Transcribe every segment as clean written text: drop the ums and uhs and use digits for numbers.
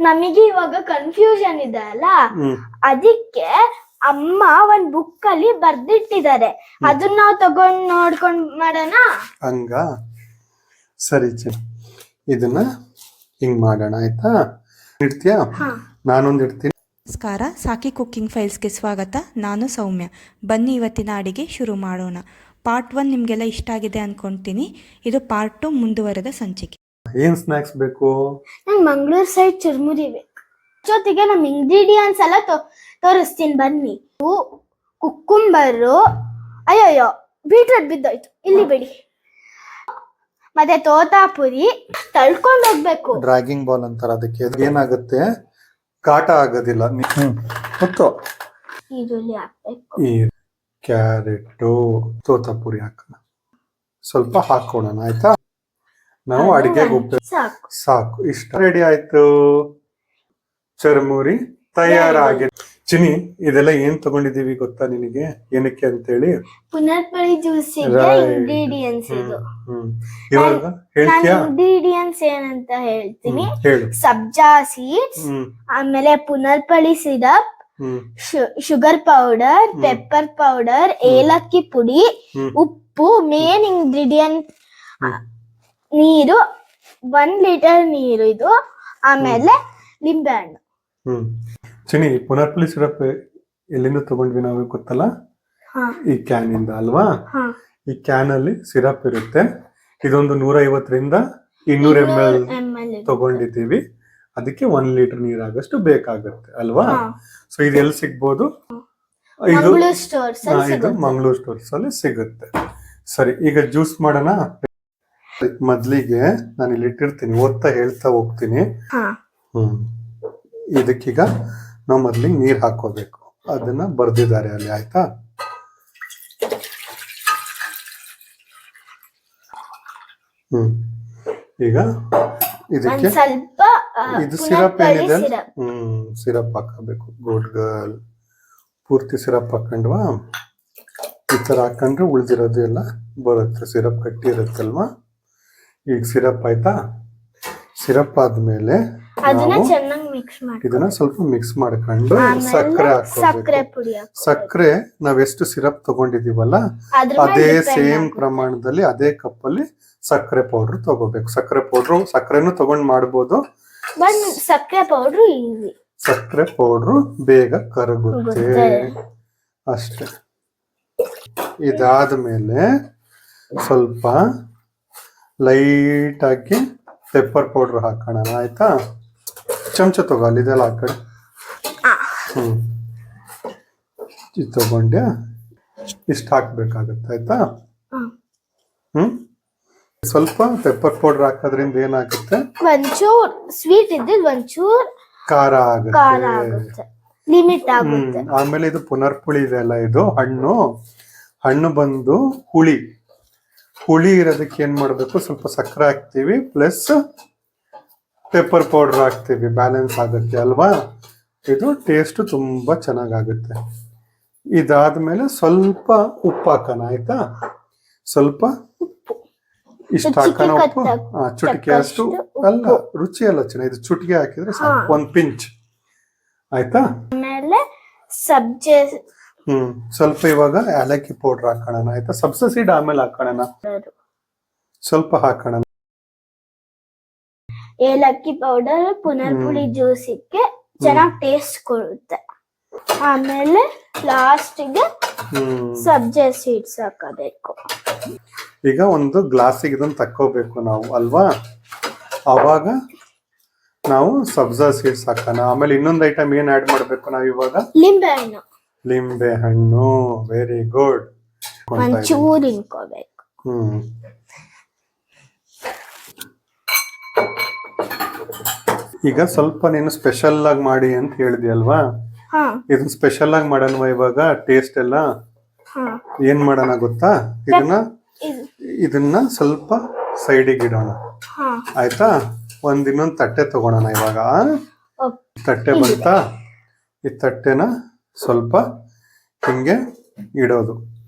ನಮಗೆ ಇವಾಗ ಕನ್ಫ್ಯೂಷನ್ ಇದೆ ಅಲ್ಲ, ಅದಕ್ಕೆ ಅಮ್ಮ ಒಂದ್ ಬುಕ್ ಅಲ್ಲಿ ಬರ್ದಿಟ್ಟಿದ್ದಾರೆ, ಅದನ್ನ ನಾವು ತಗೊಂಡ್ ನೋಡ್ಕೊಂಡ್ ಮಾಡೋಣ. ಹಂಗ ಸರಿ ಇದನ್ನ ಹಿಂಗ್ ಮಾಡೋಣ ಆಯ್ತಾ? ಇಡ್ತೀಯಾ? ನಾನೊಂದು ಇಡ್ತೀನಿ. ನಮಸ್ಕಾರ, ಸಾಕಿ ಕುಕ್ಕಿಂಗ್ ಫೈಲ್ಸ್ಗೆ ಸ್ವಾಗತ. ನಾನು ಸೌಮ್ಯ. ಬನ್ನಿ ಇವತ್ತಿನ ಅಡಿಗೆ ಶುರು ಮಾಡೋಣ. ಪಾರ್ಟ್ 1 ನಿಮಗೆಲ್ಲ ಇಷ್ಟ ಆಗಿದೆ ಅನ್ಕೊಂತೀನಿ. ಇದು ಪಾರ್ಟ್ 2 ಮುಂದುವರೆದ ಸಂಚಿಕೆ. ಏನ್ ಸ್ನಾಕ್ಸ್ ಬೇಕು? ನಂಗೆ ಮಂಗಳೂರು ಸೈಡ್ ಚುರ್ಮುರಿ ಬೇಕು. ಜೊತೆಗೆ ನಮ್ಮ ಇಂಗ್ರೀಡಿಯೆಂಟ್ಸ್ ಎಲ್ಲ ತೋರಿಸ್ತೀನಿ ಬನ್ನಿ. ಕುಕ್ಕುಂಬರು, ಅಯ್ಯಯ್ಯೋ ಬೀಟ್ರೂಟ್ ಬಿದ್ದೋಯ್ತು, ಇಲ್ಲಿ ಬಿಡಿ. ಮತ್ತೆ ತೋತಾಪುರಿ ತಳ್ಕೊಂಡು ಹೋಗ್ಬೇಕು. ಡ್ರ್ಯಾಗಿಂಗ್ ಬಾಲ್ ಅಂತಾರ ಅದಕ್ಕೆ. ಏನಾಗುತ್ತೆ, ಕಾಟ ಆಗೋದಿಲ್ಲ. ಮತ್ತು ಈರುಳ್ಳಿ ಹಾಕ್ಬೇಕು, ಈ ಕ್ಯಾರೆಟ್ ತೋತಾಪುರಿ ಹಾಕೋಣ, ಸ್ವಲ್ಪ ಹಾಕೋಣ ಆಯ್ತಾ? ನಾವು ಅಡಿಗೆಗೆ ಉಪ್ಪು ಸಾಕು. ಇಷ್ಟ ರೆಡಿ ಆಯ್ತು. ಚುರ್ಮುರಿ ತಯಾರಾಗಿದೆ. ಚಿನಿ, ಇದೆಲ್ಲ ಏನ್ ತಗೊಂಡಿದೀವಿ ಗೊತ್ತಾ ನಿನಗೆ? ಏನಕ್ಕೆ ಅಂತೇಳಿ? ಪುನರ್ಪಳಿ ಜ್ಯೂಸಿಗೆ ಇಂಗ್ರೀಡಿಯೆಂಟ್ಸ್ ಇದು. ಇವಾಗ ಹೇಳ್ತೀಯಾ? ಇಂಗ್ರೀಡಿಯೆಂಟ್ಸ್ ಏನಂತ ಹೇಳ್ತೀನಿ. ಹೇಳು. ಸಬ್ಜಾ ಸೀಡ್ಸ್, ಆಮೇಲೆ ಪುನರ್ಪಳಿ syrup, sugar powder, pepper powder, ಏಲಕ್ಕಿ ಪುಡಿ, ಉಪ್ಪು, ಮೇನ್ ಇಂಗ್ರೀಡಿಯೆಂಟ್ ನೀರು, 1 ಲೀಟರ್ ನೀರು ಇದು, ಆಮೇಲೆ ಲಿಂಬೆ ಹಣ್ಣು. ಚಿನಿ, ಪುನರ್ಪಳಿ ಸಿರಪ್ ಎಲ್ಲಿಂದ ತಗೊಂಡ್ವಿ ನಾವು ಗೊತ್ತಲ್ಲ? ಈ ಕ್ಯಾನ್ ಇಂದ ಅಲ್ವಾ? ಈ ಕ್ಯಾನ್ ಅಲ್ಲಿ ಸಿರಪ್ ಇರುತ್ತೆ. ಇದೊಂದು 150ರಿಂದ 200 ml ತಗೊಂಡಿದ್ದೀವಿ. ಅದಕ್ಕೆ 1 ಲೀಟರ್ ನೀರಾಗಷ್ಟು ಬೇಕಾಗುತ್ತೆ ಅಲ್ವಾ? ಸೊ ಇದು ಎಲ್ಲಿ ಸಿಗ್ಬೋದು? ಇದು ಮಂಗಳೂರು ಸ್ಟೋರ್ಸ್ ಅಲ್ಲಿ ಸಿಗುತ್ತೆ. ಸರಿ, ಈಗ ಜ್ಯೂಸ್ ಮಾಡೋಣ. ಮೊದ್ಲಿಗೆ ನಾನು ಇಲ್ಲಿ ಇಟ್ಟಿರ್ತೀನಿ, ಓದ್ತಾ ಹೇಳ್ತಾ ಹೋಗ್ತೀನಿ. ಇದಕ್ಕೀಗ ನಾವು ಮೊದ್ಲಿಗೆ ನೀರ್ ಹಾಕೋಬೇಕು. ಅದನ್ನ ಬರ್ದಿದ್ದಾರೆ ಅಲ್ಲಿ, ಆಯ್ತಾ? ಈಗ ಇದಕ್ಕೆ ಇದು ಸಿರಪ್ ಏನಿದೆ, ಸಿರಪ್ ಹಾಕಬೇಕು. Good girl. ಪೂರ್ತಿ ಸಿರಪ್ ಹಾಕೊಂಡ್ವಾ? ಈ ತರ ಹಾಕೊಂಡ್ರೆ ಉಳ್ದಿರೋದು ಎಲ್ಲ ಬರುತ್ತೆ. ಸಿರಪ್ ಕಟ್ಟಿ ಇರುತ್ತಲ್ವಾ? ಈಗ ಸಿರಪ್ ಆಯ್ತಾ? ಸಿರಪ್ ಆದ್ಮೇಲೆ ಇದನ್ನ ಸ್ವಲ್ಪ ಮಿಕ್ಸ್ ಮಾಡ್ಕೊಂಡು ಸಕ್ಕರೆ ಹಾಕೋಬೇಕು. ಸಕ್ಕರೆ ನಾವೆಷ್ಟು ಸಿರಪ್ ತಗೊಂಡಿದೀವಲ್ಲ ಅದೇ ಸೇಮ್ ಪ್ರಮಾಣದಲ್ಲಿ ಅದೇ ಕಪ್ಪಲ್ಲಿ ಸಕ್ಕರೆ ಪೌಡರ್ ತಗೋಬೇಕು. ಸಕ್ಕರೆನೂ ತಗೊಂಡ್ ಮಾಡ್ಬೋದು. ಸಕ್ಕರೆ ಪೌಡ್ರು ಬೇಗ ಕರಗುತ್ತೆ ಅಷ್ಟೇ. ಇದಾದ್ಮೇಲೆ ಸ್ವಲ್ಪ ಲೈಟ್ ಆಗಿ ಪೆಪ್ಪರ್ ಪೌಡರ್ ಹಾಕೋಣ ಆಯ್ತಾ? ಚಮಚ ತಗೊಳ್ಳಿ, ಇದೆಲ್ಲ ಹಾಕಡೆ. ಇದು ತಗೊಂಡೆ, ಇಷ್ಟು ಹಾಕ್ಬೇಕಾಗತ್ತೆ ಆಯ್ತಾ? ಸ್ವಲ್ಪ ಪೆಪ್ಪರ್ ಪೌಡರ್ ಹಾಕೋದ್ರಿಂದ ಏನಾಗುತ್ತೆ, ಒಂಚೂರ್ ಸ್ವೀಟ್ ಇದ್ದಿದ್ದು ಒಂಚೂರ್ ಖಾರ ಆಗುತ್ತೆ, ಲಿಮಿಟ್ ಆಗುತ್ತೆ. ಆಮೇಲೆ ಇದು ಪುನರ್ಪುಳಿ ಇದೆ ಅಲ್ಲ, ಇದು ಹಣ್ಣು ಬಂದು ಹುಳಿ ಇರೋದಕ್ಕೆ ಏನ್ ಮಾಡ್ಬೇಕು, ಸ್ವಲ್ಪ ಸಕ್ಕರೆ ಹಾಕ್ತಿವಿ ಪ್ಲಸ್ ಪೆಪ್ಪರ್ ಪೌಡರ್ ಹಾಕ್ತಿವಿ, ಬ್ಯಾಲೆನ್ಸ್ ಆಗುತ್ತೆ ಅಲ್ವಾ? ಇದು ಟೇಸ್ಟ್ ತುಂಬಾ ಚೆನ್ನಾಗಾಗುತ್ತೆ. ಇದಾದ್ಮೇಲೆ ಸ್ವಲ್ಪ ಉಪ್ಪು ಹಾಕೋಣ ಆಯ್ತಾ? ಸ್ವಲ್ಪ ಇಷ್ಟು ಹಾಕೋಣ ಉಪ್ಪು, ಚುಟಿಕೆ ಅಷ್ಟು ಅಲ್ಲ, ರುಚಿ ಅಲ್ಲ ಚೆನ್ನ, ಇದು ಚುಟಿಕೆ ಹಾಕಿದ್ರೆ ಸಾಕು, 1 ಪಿಂಚ್ ಆಯ್ತಾ? ಆಮೇಲೆ ಸಬ್ಜೆ ಸ್ವಲ್ಪ ಇವಾಗ ಏಲಕ್ಕಿ ಪೌಡರ್ ಹಾಕೋಣ ಆಯ್ತಾ? ಸಬ್ಜಾ ಸೀಡ್ ಆಮೇಲೆ ಹಾಕೋಣ, ಸ್ವಲ್ಪ ಹಾಕೋಣ. ಏಲಕ್ಕಿ ಪೌಡರ್ ಪುನರ್ಪುಳಿ ಜ್ಯೂಸಿಗೆ ಚೆನ್ನಾಗಿ ಟೇಸ್ಟ್ ಕೊಡುತ್ತೆ. ಆಮೇಲೆ ಲಾಸ್ಟಿಗೆ ಸಬ್ಜೆ ಸೀಡ್ಸ್ ಹಾಕಬೇಕು. ಈಗ ಒಂದು ಗ್ಲಾಸಿಗೆ ಇದನ್ನ ತಕ್ಕೋಬೇಕು ನಾವು ಅಲ್ವಾ? ಅವಾಗ ನಾವು ಸಬ್ಜಾ ಸೀಡ್ಸ್ ಹಾಕೋಣ. ಆಮೇಲೆ ಇನ್ನೊಂದು ಐಟಮ್ ಏನ್ ಆಡ್ ಮಾಡ್ಬೇಕು ನಾವು ಇವಾಗ? ಲಿಂಬೆ ಹಣ್ಣು. Very good. ಒಂಚೂರು ಇನ್ಕೋಬೇಕು. ಈಗ ಸ್ವಲ್ಪ ನೀನು ಸ್ಪೆಷಲ್ ಆಗಿ ಮಾಡಿ ಅಂತ ಹೇಳಿದಿ ಅಲ್ವಾ? ಇದನ್ನ ಸ್ಪೆಷಲ್ ಆಗಿ ಮಾಡೋಣ ಇವಾಗ. ಟೇಸ್ಟ್ ಎಲ್ಲ ಏನ್ ಮಾಡೋಣ ಗೊತ್ತಾ? ಇದನ್ನ ಸ್ವಲ್ಪ ಸೈಡಿಗೆ ಇಡೋಣ ಆಯ್ತಾ? ಇನ್ನೊಂದು ತಟ್ಟೆ ತಗೊಳೋಣ ಇವಾಗ. ತಟ್ಟೆ ಬಂತಾ? ಈ ತಟ್ಟೆನ ಸ್ವಲ್ಪ ಹಿಂಗೆ ಇಡೋದು.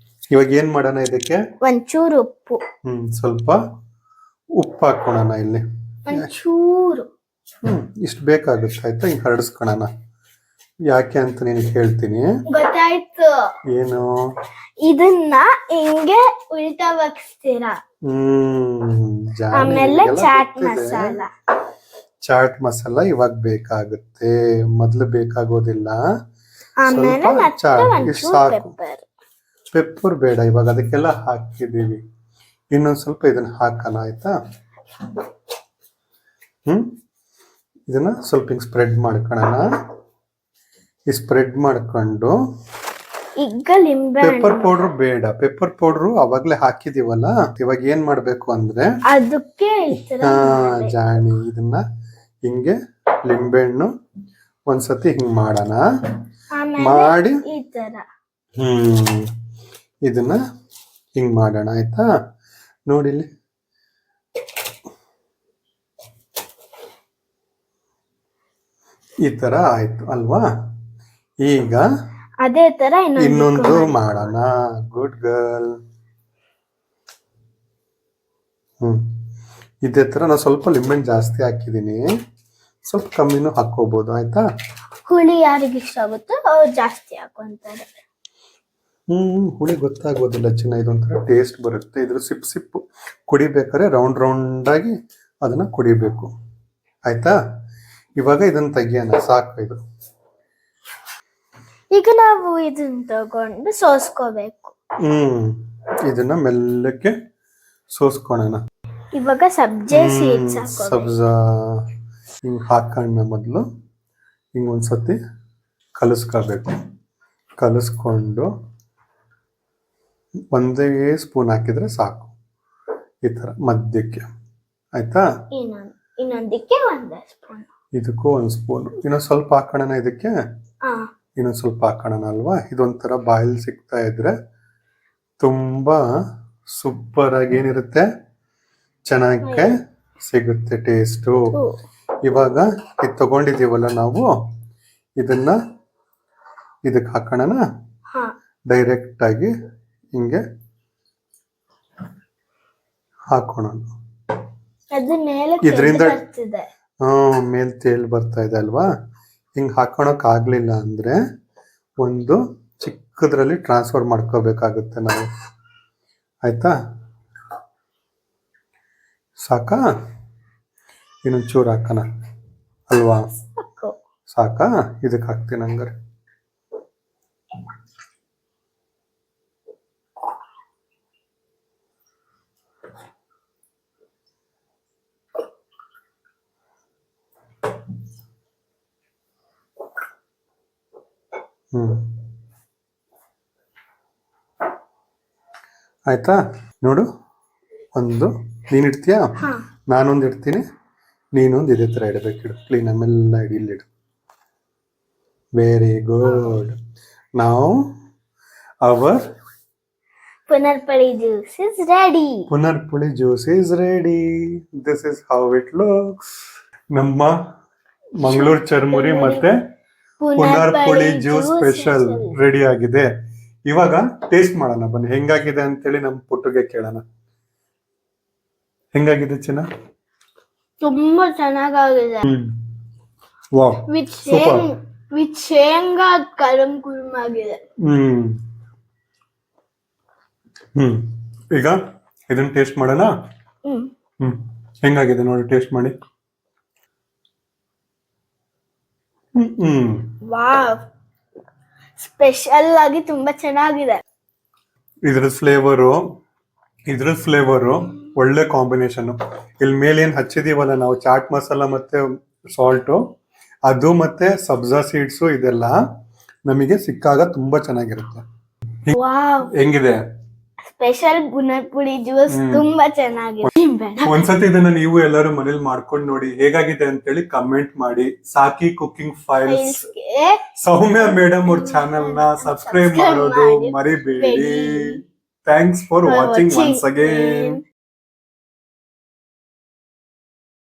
ಇವಾಗ ಏನ್ ಮಾಡೋಣ ಇದಕ್ಕೆ? ಒಂಚೂರು ಉಪ್ಪು, ಸ್ವಲ್ಪ ಉಪ್ಪು ಹಾಕೋಣ ಇಲ್ಲಿ. ಒಂಚೂರು ಇಷ್ಟು ಬೇಕಾಗುತ್ತೆ ಆಯ್ತಾ. ಹಿಂಗೆ ಹರಡಿಸ್ಕೊಳಣ. ಯಾಕೆ ಅಂತ ನಿನಗೆ ಹೇಳ್ತೀನಿ. ಗೊತ್ತಾಯ್ತು. ಏನು? ಇದನ್ನ ಹಿಂಗೆ ಉಲ್ಟಾ ಬಗ್ಸ್ತೀರಾ. ಜಾನಿ, ಆಮೇಲೆ ನಿನಗೆಲ್ಲ ಚಾಟ್ ಗೊತ್ತಿದೆ. ಮಸಾಲ. ಚಾಟ್ ಮಸಾಲ ಇವಾಗ ಬೇಕಾಗುತ್ತೆ, ಮೊದ್ಲು ಬೇಕಾಗೋದಿಲ್ಲ. ಆಮೇಲೆ ಸ್ವಲ್ಪ ಮತ್ತೆ ಚಾಟ್ ಇಷ್ಟು ಒಂಚೂರು ಸಾಕು. ಪೆಪ್ಪರ್. ಪೆಪ್ಪರ್ ಬೇಡ, ಇವಾಗ ಅದಕ್ಕೆಲ್ಲ ಹಾಕಿದ್ದೀವಿ. ಇನ್ನೊಂದ್ ಸ್ವಲ್ಪ ಇದನ್ನ ಹಾಕೋಣ ಆಯ್ತಾ. ಇದನ್ನ ಸ್ವಲ್ಪ ಹಿಂಗ್ ಸ್ಪ್ರೆಡ್ ಮಾಡ್ಕೊಳ್ಳೋಣ. ಈ ಸ್ಪ್ರೆಡ್ ಮಾಡ್ಕೊಂಡು ಈಗ ಲಿಂಬೆ ಪೆಪ್ಪರ್ ಪೌಡರ್ ಬೇಡ, ಪೆಪ್ಪರ್ ಪೌಡರ್ ಅವಾಗ್ಲೇ ಹಾಕಿದೀವಲ್ಲ. ಇವಾಗ ಏನ್ ಮಾಡ್ಬೇಕು ಅಂದ್ರೆ ಅದಕ್ಕೆ ಈ ತರ ಜಾಣಿ, ಇದನ್ನ ಹಿಂಗೆ ಲಿಂಬೆಹಣ್ಣು ಒಂದ್ಸತಿ ಹಿಂಗ್ ಮಾಡೋಣ. ಆಮೇಲೆ ಮಾಡಿ ಈ ತರ ಇದನ್ನ ಹಿಂಗ್ ಮಾಡೋಣ ಆಯ್ತಾ. ನೋಡಿಲ್ಲಿ ಈ ತರ ಆಯ್ತು ಅಲ್ವಾ. ಈಗ ಅದೇ ತರ ಇನ್ನೊಂದು ಮಾಡೋಣ. Good girl. ಇದೇ ತರ ನಾನು ಸ್ವಲ್ಪ ಲಿಂಬೆಹಣ್ಣು ಜಾಸ್ತಿ ಹಾಕಿದೀನಿ, ಸ್ವಲ್ಪ ಕಮ್ಮಿನೂ ಹಾಕೋಬಹುದು ಆಯ್ತಾ. ಹುಳಿ ಯಾರಿಗೆ ಇಷ್ಟ ಆಗುತ್ತೋ ಅವ್ರು ಜಾಸ್ತಿ ಹಾಕೊಂತಾರೆ. ಹುಳಿ ಗೊತ್ತಾಗೋದಿಲ್ಲ ಚಿನ್ನ, ಇದೊಂಥರ ಟೇಸ್ಟ್ ಬರುತ್ತೆ. ಇದ್ರ ಸಿಪ್ ಸಿಪ್ಪು ಕುಡಿಬೇಕಾದ್ರೆ ರೌಂಡ್ ರೌಂಡ್ ಆಗಿ ಅದನ್ನ ಕುಡಿಬೇಕು ಆಯ್ತಾ. ಇವಾಗ ಇದನ್ನ ತೆಗಿಯೋಣ, ಸಾಕು ಇದು. ಈಗ ನಾವು ಇದನ್ನ ತಗೊಂಡು ಸೋಸ್ಕೋಬೇಕು. ಇದನ್ನ ಮೆಲ್ಲಕ್ಕೆ ಸೋಸ್ಕೊಳ್ಳೋಣ. ಇವಾಗ ಸಬ್ಜೆ ಸೀಡ್ಸ್ ಹಾಕೋಬೇಕು. ಸಬ್ಜಾ ಹಿಂಗ್ ಹಾಕೊಂಡ ಮೊದಲು ಹಿಂಗ್ ಒಂದ್ಸತಿ ಕಲಿಸ್ಕೋಬೇಕು. ಕಲಿಸ್ಕೊಂಡು ಒಂದೇ ಸ್ಪೂನ್ ಹಾಕಿದ್ರೆ ಸಾಕು, ಈ ತರ ಮಧ್ಯಕ್ಕೆ ಆಯ್ತಾ. ಇನ್ನೊಂದಕ್ಕೆ ಒಂದೇ ಸ್ಪೂನ್, ಇದಕ್ಕೂ ಒಂದ್ ಸ್ಪೂನ್. ಇನ್ನೊಂದ್ ಸ್ವಲ್ಪ ಹಾಕೋಣ, ಇದಕ್ಕೆ ಇನ್ನೊಂದ್ ಸ್ವಲ್ಪ ಹಾಕೋಣ ಅಲ್ವಾ. ಇದೊಂಥರ ಬಾಯಲ್ಲಿ ಸಿಗ್ತಾ ಇದ್ರೆ ತುಂಬಾ ಸೂಪರ್ ಆಗಿ ಏನಿರುತ್ತೆ, ಚೆನ್ನಾಗಿ ಸಿಗುತ್ತೆ ಟೇಸ್ಟು. ಇವಾಗ ಇದು ತಗೊಂಡಿದೀವಲ್ಲ ನಾವು, ಇದನ್ನ ಇದಕ್ಕೆ ಹಾಕೋಣ. ಡೈರೆಕ್ಟ್ ಆಗಿ ಹಿಂಗೆ ಹಾಕೋಣ. ಇದರಿಂದ ಮೇಲ್ ತೇಲ್ ಬರ್ತಾ ಇದೆ ಅಲ್ವಾ. ಹಿಂಗ್ ಹಾಕೊಳಕ್ ಆಗ್ಲಿಲ್ಲ ಅಂದ್ರೆ ಒಂದು ಚಿಕ್ಕದ್ರಲ್ಲಿ ಟ್ರಾನ್ಸ್ಫರ್ ಮಾಡ್ಕೋಬೇಕಾಗುತ್ತೆ ನಾವು ಆಯ್ತಾ. ಸಾಕಾ? ಇನ್ನೊಂದು ಚೂರು ಹಾಕೋಣ ಅಲ್ವಾ. ಸಾಕಾ? ಇದಕ್ಕೆ ಹಾಕ್ತೀನಿ ಹಂಗಾರೆ. ಆಯ್ತಾ. ನೋಡು, ಒಂದು ನೀನ್ ಇಡ್ತೀಯಾ, ನಾನೊಂದು ಇಡ್ತೀನಿ, ನೀನೊಂದು ಇದೇ ತರ ಇಡಬೇಕು. ಇಡು ಕ್ಲೀನ್, ಆಮೇಲೆ ಇಲ್ಲಿಡು. Very good. ನಾವು ಅವರ್ ಪುನರ್ಪಳಿ ಜ್ಯೂಸ್ ಇಸ್ ರೆಡಿ. ಪುನರ್ಪುಳಿ juice is ready. This is how it looks. ನಮ್ಮ ಮಂಗಳೂರು ಚರ್ಮುರಿ ಮತ್ತೆ ಪುನರ್ಪುಳಿ ಜ್ಯೂಸ್ ಸ್ಪೆಷಲ್ ರೆಡಿ ಆಗಿದೆ. ಇವಾಗ ಟೇಸ್ಟ್ ಮಾಡೋಣ ಬನ್ನಿ, ಹೆಂಗಾಗಿದೆ ಅಂತೇಳಿ ನಮ್ಮ ಪುಟ್ಟುಗೆ ಕೇಳೋಣ. ಹೆಂಗಾಗಿದೆ ಚಿನ್ನ? ತುಂಬಾ ಚೆನ್ನಾಗಿದೆ. Wow, super. ವಿತ್ ಶೇಂಗಾ ಕರಂ ಕುರುಮ್ ಆಗಿದೆ. ಈಗ ಇದನ್ನ ಟೇಸ್ಟ್ ಮಾಡೋಣ. ಹೆಂಗಾಗಿದೆ ನೋಡಿ, ಟೇಸ್ಟ್ ಮಾಡಿ. ವಾವ್, ಸ್ಪೆಷಲ್ ಆಗಿ ತುಂಬಾ ಚೆನ್ನಾಗಿದೆ. ಇದ್ರ ಫ್ಲೇವರು ಒಳ್ಳೆ ಕಾಂಬಿನೇಷನ್. ಇಲ್ಲಿ ಮೇಲೆ ಏನ್ ಹಚ್ಚಿದೀವಲ್ಲ ನಾವು ಚಾಟ್ ಮಸಾಲ ಮತ್ತೆ ಸಾಲ್ಟು, ಅದು ಮತ್ತೆ ಸಬ್ಜಾ ಸೀಡ್ಸು, ಇದೆಲ್ಲ ನಮಗೆ ಸಿಕ್ಕಾಗ ತುಂಬಾ ಚೆನ್ನಾಗಿರುತ್ತೆ. ವಾವ್, ಹೆಂಗಿದೆ? ಸ್ಪೆಷಲ್ ಪುನರ್ಪುಳಿ ಜ್ಯೂಸ್ ತುಂಬಾ ಚೆನ್ನಾಗಿದೆ. ಒಂದ್ಸತಿ ಇದನ್ನ ನೀವು ಎಲ್ಲರೂ ಮನೇಲಿ ಮಾಡ್ಕೊಂಡು ನೋಡಿ, ಹೇಗಾಗಿದೆ ಅಂತೇಳಿ ಕಮೆಂಟ್ ಮಾಡಿ. ಸಾಕಿ ಕುಕಿಂಗ್ ಫೈಲ್ಸ್ ಸೌಮ್ಯ ಮೇಡಮ್ ಅವ್ರ ಚಾನೆಲ್ ನ ಸಬ್ಸ್ಕ್ರೈಬ್ ಮಾಡೋದು ಮರಿಬೇಡಿ. Thanks for watching once again.